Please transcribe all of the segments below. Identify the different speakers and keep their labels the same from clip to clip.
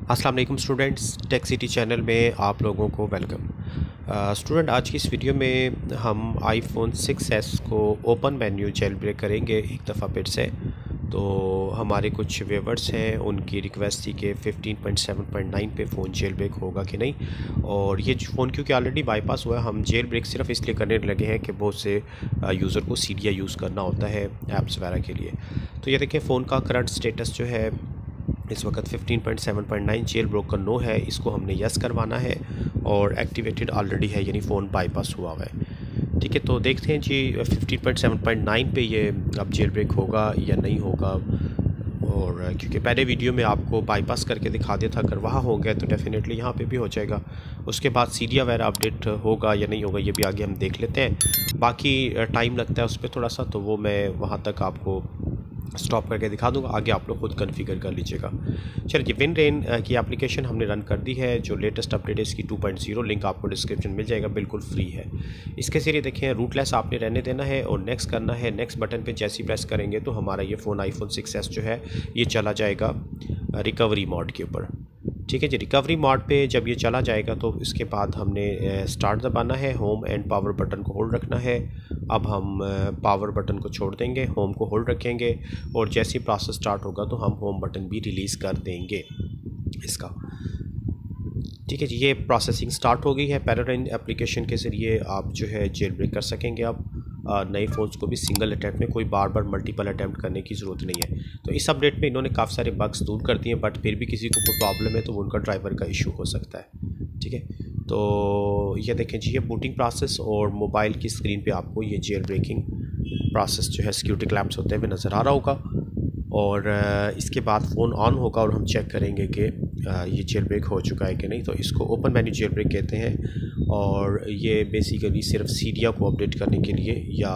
Speaker 1: अस्सलाम वालेकुम students, tech city channel में आप लोगों को वेलकम। स्टूडेंट, आज की इस वीडियो में हम आईफोन 6s को ओपन मेन्यू जेल ब्रेक करेंगे एक दफ़ा फिर से। तो हमारे कुछ व्यूअर्स हैं, उनकी रिक्वेस्ट थी कि 15.7.9 पे फ़ोन जेल ब्रेक होगा कि नहीं। और ये फ़ोन क्योंकि ऑलरेडी बाईपास हुआ है, हम जेल ब्रेक सिर्फ इसलिए करने लगे हैं कि बहुत से यूज़र को सीडिया यूज़ करना होता है ऐप्स वगैरह के लिए। तो ये देखें, फ़ोन का करंट स्टेटस जो है इस वक्त 15.7.9 जेल ब्रोकन नो है। इसको हमने यस करवाना है और एक्टिवेटेड ऑलरेडी है, यानी फ़ोन बाईपास हुआ है। ठीक है, तो देखते हैं जी 15.7.9 पे ये अब जेल ब्रेक होगा या नहीं होगा। और क्योंकि पहले वीडियो में आपको बाईपास करके दिखा दिया था, अगर वहाँ हो गया तो डेफिनेटली यहाँ पे भी हो जाएगा। उसके बाद सीडिया वगैरह अपडेट होगा या नहीं होगा, ये भी आगे हम देख लेते हैं। बाकी टाइम लगता है उस पर थोड़ा सा, तो वो मैं वहाँ तक आपको स्टॉप करके दिखा दूंगा, आगे आप लोग खुद कॉन्फ़िगर कर लीजिएगा। चलिए, विनरेन की एप्लीकेशन हमने रन कर दी है। जो लेटेस्ट अपडेट है इसकी 2.0, लिंक आपको डिस्क्रिप्शन मिल जाएगा, बिल्कुल फ्री है। इसके ज़रिए देखें, रूटलेस आपने रहने देना है और नेक्स्ट करना है। नेक्स्ट बटन पे जैसे ही प्रेस करेंगे तो हमारा ये फ़ोन आईफोन 6s जो है ये चला जाएगा रिकवरी मोड के ऊपर। ठीक है जी, रिकवरी मोड पे जब ये चला जाएगा तो इसके बाद हमने स्टार्ट दबाना है, होम एंड पावर बटन को होल्ड रखना है। अब हम पावर बटन को छोड़ देंगे, होम को होल्ड रखेंगे और जैसे ही प्रोसेस स्टार्ट होगा तो हम होम बटन भी रिलीज़ कर देंगे इसका। ठीक है जी, ये प्रोसेसिंग स्टार्ट हो गई है। पैराडाइन एप्लीकेशन के ज़रिए आप जो है जेल ब्रेक कर सकेंगे अब नए फ़ोन्स को भी सिंगल अटैम्प्ट में, कोई बार बार मल्टीपल अटैम्प्ट करने की ज़रूरत नहीं है। तो इस अपडेट में इन्होंने काफ़ी सारे बग्स दूर कर दिए, बट फिर भी किसी को कोई प्रॉब्लम है तो वो उनका ड्राइवर का इशू हो सकता है। ठीक है, तो ये देखें जी, ये बूटिंग प्रोसेस और मोबाइल की स्क्रीन पे आपको ये जेल ब्रेकिंग प्रोसेस जो है सिक्योरिटी क्लैम्प्स होते हुए नज़र आ रहा होगा। और इसके बाद फ़ोन ऑन होगा और हम चेक करेंगे कि ये जेल ब्रेक हो चुका है कि नहीं। तो इसको ओपन मेन्यू जेल ब्रेक कहते हैं और ये बेसिकली सिर्फ सीडिया को अपडेट करने के लिए या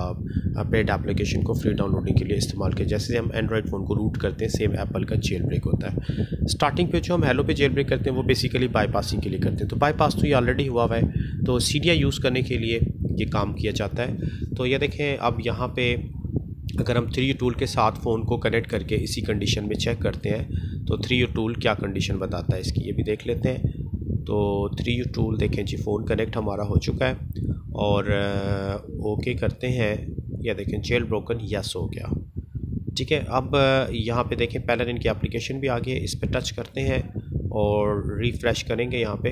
Speaker 1: पेड एप्लीकेशन को फ्री डाउनलोडिंग के लिए इस्तेमाल किया। जैसे हम एंड्रॉयड फ़ोन को रूट करते हैं, सेम एप्पल का जेल ब्रेक होता है। स्टार्टिंग पे जो हम हेलो पे जेल ब्रेक करते हैं वो बेसिकली बाईपासिंग के लिए करते हैं। तो बाईपास तो ये ऑलरेडी हुआ है, तो सीडिया यूज़ करने के लिए ये काम किया जाता है। तो ये देखें, अब यहाँ पे अगर हम 3U टूल के साथ फ़ोन को कनेक्ट करके इसी कंडीशन में चेक करते हैं तो 3U टूल क्या कंडीशन बताता है इसकी, ये भी देख लेते हैं। तो 3U टूल देखें जी, फ़ोन कनेक्ट हमारा हो चुका है और ओके करते हैं। या देखें जेल ब्रोकन यस हो गया। ठीक है, अब यहाँ पे देखें पैराडाइन की एप्लीकेशन भी आ गई है, इस पर टच करते हैं और रिफ़्रेश करेंगे यहाँ पे।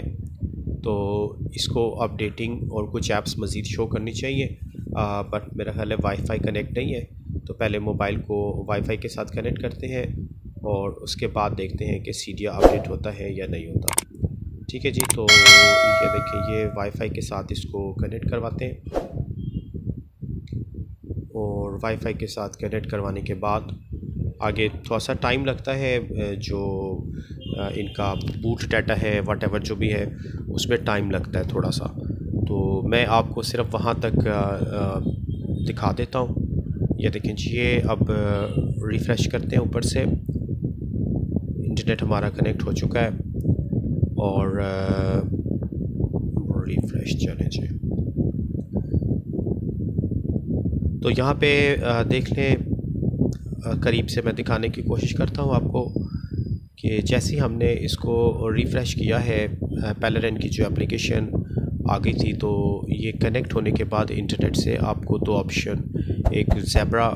Speaker 1: तो इसको अपडेटिंग और कुछ ऐप्स मज़ीद शो करनी चाहिए, बट मेरा ख्याल है वाईफाई कनेक्ट नहीं है। तो पहले मोबाइल को वाईफाई के साथ कनेक्ट करते हैं और उसके बाद देखते हैं कि सीडिया अपडेट होता है या नहीं होता। ठीक है जी, तो ये देखिए, ये वाईफाई के साथ इसको कनेक्ट करवाते हैं और वाईफाई के साथ कनेक्ट करवाने के बाद आगे थोड़ा सा टाइम लगता है। जो इनका बूट डाटा है, व्हाटएवर जो भी है, उसमें टाइम लगता है थोड़ा सा। तो मैं आपको सिर्फ वहाँ तक दिखा देता हूँ। ये देखें जी, ये अब रिफ़्रेश करते हैं ऊपर से, इंटरनेट हमारा कनेक्ट हो चुका है और रिफ़्रेश चले जी। तो यहाँ पे देख लें, करीब से मैं दिखाने की कोशिश करता हूँ आपको कि जैसे ही हमने इसको रिफ़्रेश किया है, पैराडाइन की जो एप्लीकेशन आ गई थी, तो ये कनेक्ट होने के बाद इंटरनेट से आपको दो ऑप्शन, एक ज़ेब्रा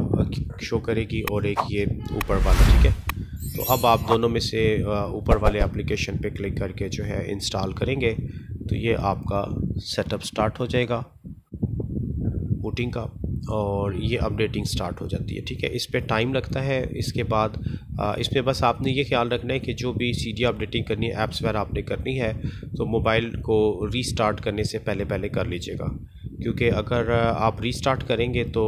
Speaker 1: शो करेगी और एक ये ऊपर वाला। ठीक है, तो अब आप दोनों में से ऊपर वाले एप्लीकेशन पे क्लिक करके जो है इंस्टॉल करेंगे तो ये आपका सेटअप स्टार्ट हो जाएगा बूटिंग का और ये अपडेटिंग स्टार्ट हो जाती है। ठीक है, इस पे टाइम लगता है। इसके बाद इसमें बस आपने ये ख्याल रखना है कि जो भी सीडिया अपडेटिंग करनी है, ऐप्स वगैरह आपने करनी है, तो मोबाइल को रीस्टार्ट करने से पहले पहले कर लीजिएगा, क्योंकि अगर आप रीस्टार्ट करेंगे तो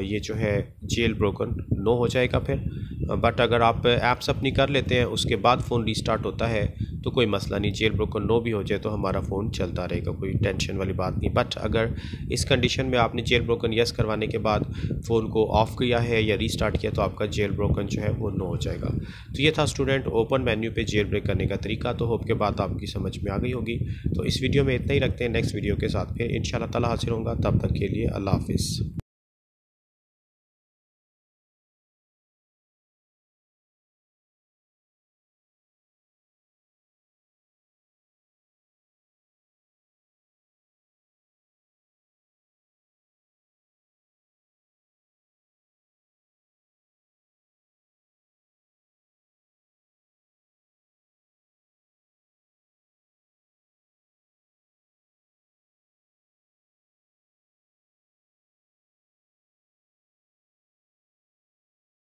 Speaker 1: ये जो है जेल ब्रोकन नो हो जाएगा फिर। बट अगर आप ऐप्स अपनी कर लेते हैं उसके बाद फ़ोन रीस्टार्ट होता है तो कोई मसला नहीं, जेल ब्रोकन नो भी हो जाए तो हमारा फ़ोन चलता रहेगा, कोई टेंशन वाली बात नहीं। बट अगर इस कंडीशन में आपने जेल ब्रोकन यस करवाने के बाद फ़ोन को ऑफ़ किया है या रीस्टार्ट किया तो आपका जेल ब्रोकन जो है वो नो हो जाएगा। तो ये था स्टूडेंट ओपन मेन्यू पे जेल ब्रेक करने का तरीका। तो होप के बात आपकी समझ में आ गई होगी। तो इस वीडियो में इतना ही रखते हैं, नेक्स्ट वीडियो के साथ फिर इंशाल्लाह ताला हाजिर होगा। तब तक के लिए अल्लाह हाफ़िज़।